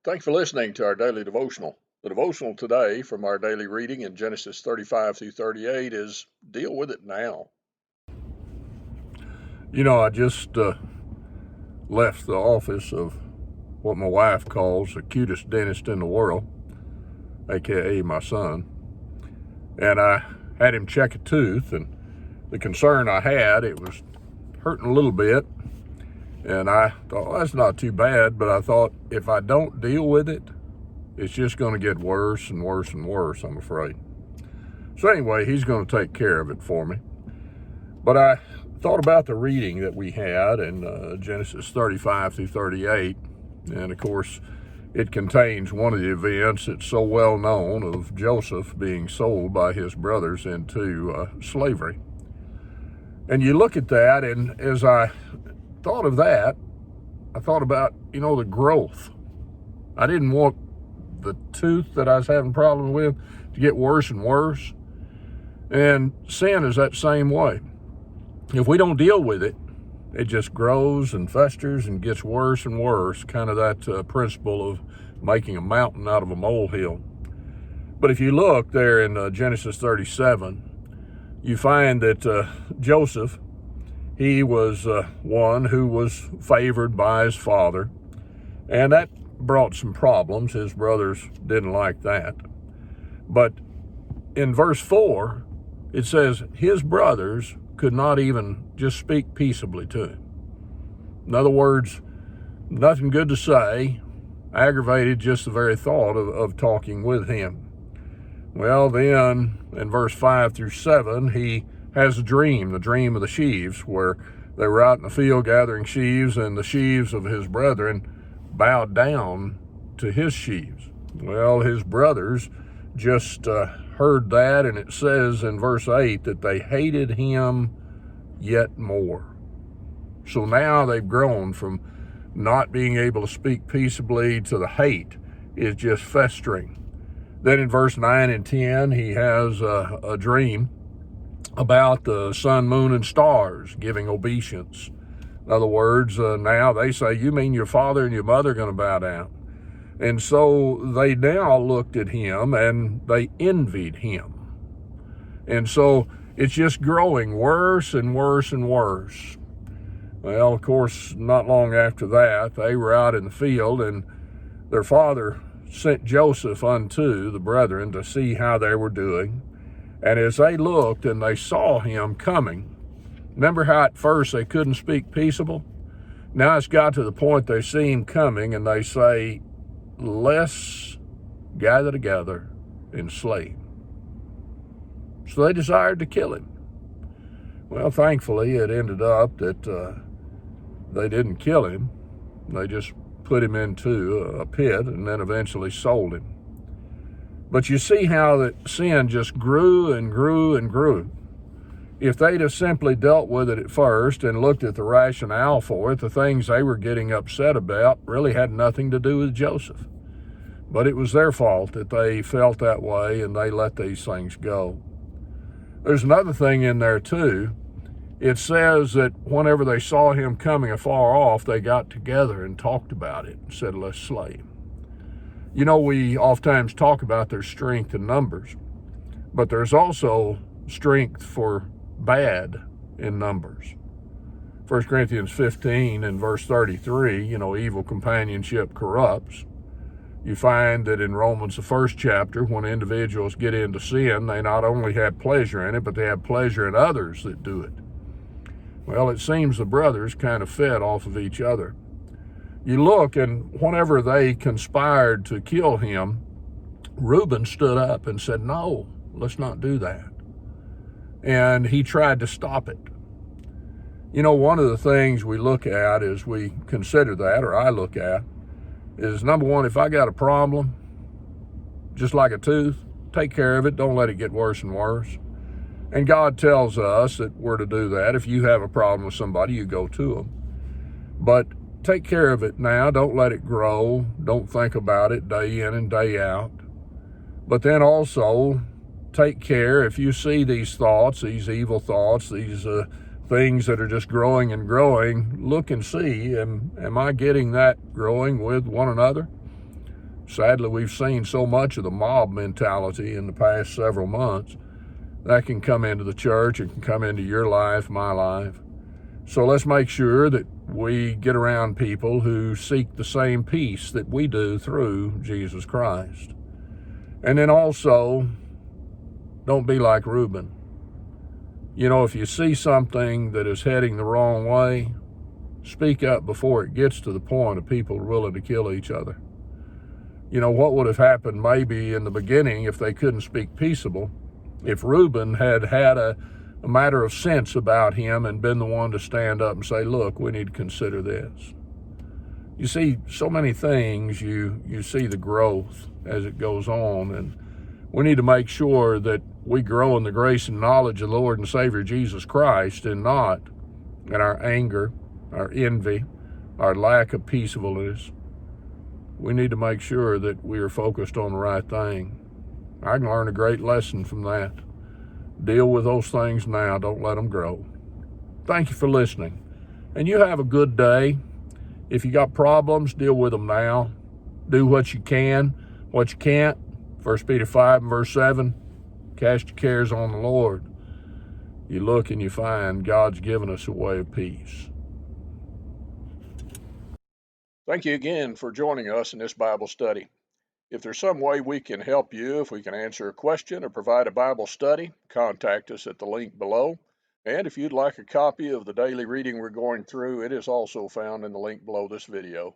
Thanks for listening to our daily devotional. The devotional today from our daily reading in Genesis 35 through 38 is Deal with It Now. I just left the office of what my wife calls the cutest dentist in the world, aka my son, and I had him check a tooth, and the concern I had, it was hurting a little bit. And I thought, well, that's not too bad, but I thought if I don't deal with it, it's just going to get worse and worse and worse, I'm afraid. So anyway, he's going to take care of it for me. But I thought about the reading that we had in Genesis 35 through 38. And of course, it contains one of the events that's so well known of Joseph being sold by his brothers into slavery. And you look at that, and as I thought of that, I thought about, the growth. I didn't want the tooth that I was having problems with to get worse and worse. And sin is that same way. If we don't deal with it, it just grows and festers and gets worse and worse, kind of that principle of making a mountain out of a molehill. But if you look there in Genesis 37, you find that Joseph, he was one who was favored by his father, and that brought some problems. His brothers didn't like that. But in verse 4, it says his brothers could not even just speak peaceably to him. In other words, nothing good to say, aggravated just the very thought of talking with him. Well, then in verse 5 through 7, he has the dream of the sheaves, where they were out in the field gathering sheaves, and the sheaves of his brethren bowed down to his sheaves. Well, his brothers just heard that, and it says in verse 8 that they hated him yet more. So now they've grown from not being able to speak peaceably to the hate is just festering. Then in verse 9 and 10, he has a dream about the sun, moon, and stars giving obeisance. In other words, now they say, you mean your father and your mother are going to bow down? And so they now looked at him and they envied him. And so it's just growing worse and worse and worse. Well, of course, not long after that, they were out in the field, and their father sent Joseph unto the brethren to see how they were doing. And as they looked and they saw him coming, remember how at first they couldn't speak peaceable? Now it's got to the point they see him coming and they say, let's gather together and slay him. So they desired to kill him. Well, thankfully, it ended up that they didn't kill him. They just put him into a pit and then eventually sold him. But you see how that sin just grew and grew and grew. If they'd have simply dealt with it at first and looked at the rationale for it, the things they were getting upset about really had nothing to do with Joseph. But it was their fault that they felt that way and they let these things go. There's another thing in there too. It says that whenever they saw him coming afar off, they got together and talked about it and said, let's slay him. We oftentimes talk about there's strength in numbers, but there's also strength for bad in numbers. 1 Corinthians 15 and verse 33, evil companionship corrupts. You find that in Romans, the first chapter, when individuals get into sin, they not only have pleasure in it, but they have pleasure in others that do it. Well, it seems the brothers kind of fed off of each other. You look, and whenever they conspired to kill him, Reuben stood up and said, no, let's not do that. And he tried to stop it. One of the things we look at as we consider that, or I look at, is number one, if I got a problem, just like a tooth, take care of it. Don't let it get worse and worse. And God tells us that we're to do that. If you have a problem with somebody, you go to them. But take care of it now. Don't let it grow. Don't think about it day in and day out. But then also take care if you see these thoughts, these evil thoughts, these things that are just growing and growing, look and see, am I getting that growing with one another? Sadly, we've seen so much of the mob mentality in the past several months that can come into the church. It can come into your life, my life. So let's make sure that we get around people who seek the same peace that we do through Jesus Christ. And then also, don't be like Reuben. You know, if you see something that is heading the wrong way, speak up before it gets to the point of people willing to kill each other. You know, what would have happened maybe in the beginning if they couldn't speak peaceable, if Reuben had had a matter of sense about him and been the one to stand up and say, look, we need to consider this. You see, so many things, you see the growth as it goes on, and we need to make sure that we grow in the grace and knowledge of the Lord and Savior Jesus Christ, and not in our anger, our envy, our lack of peaceableness. We need to make sure that we are focused on the right thing. I can learn a great lesson from that. Deal with those things now. Don't let them grow. Thank you for listening. And you have a good day. If you got problems, deal with them now. Do what you can. What you can't, 1 Peter 5 and verse 7, cast your cares on the Lord. You look and you find God's given us a way of peace. Thank you again for joining us in this Bible study. If there's some way we can help you, if we can answer a question or provide a Bible study, contact us at the link below. And if you'd like a copy of the daily reading we're going through, it is also found in the link below this video.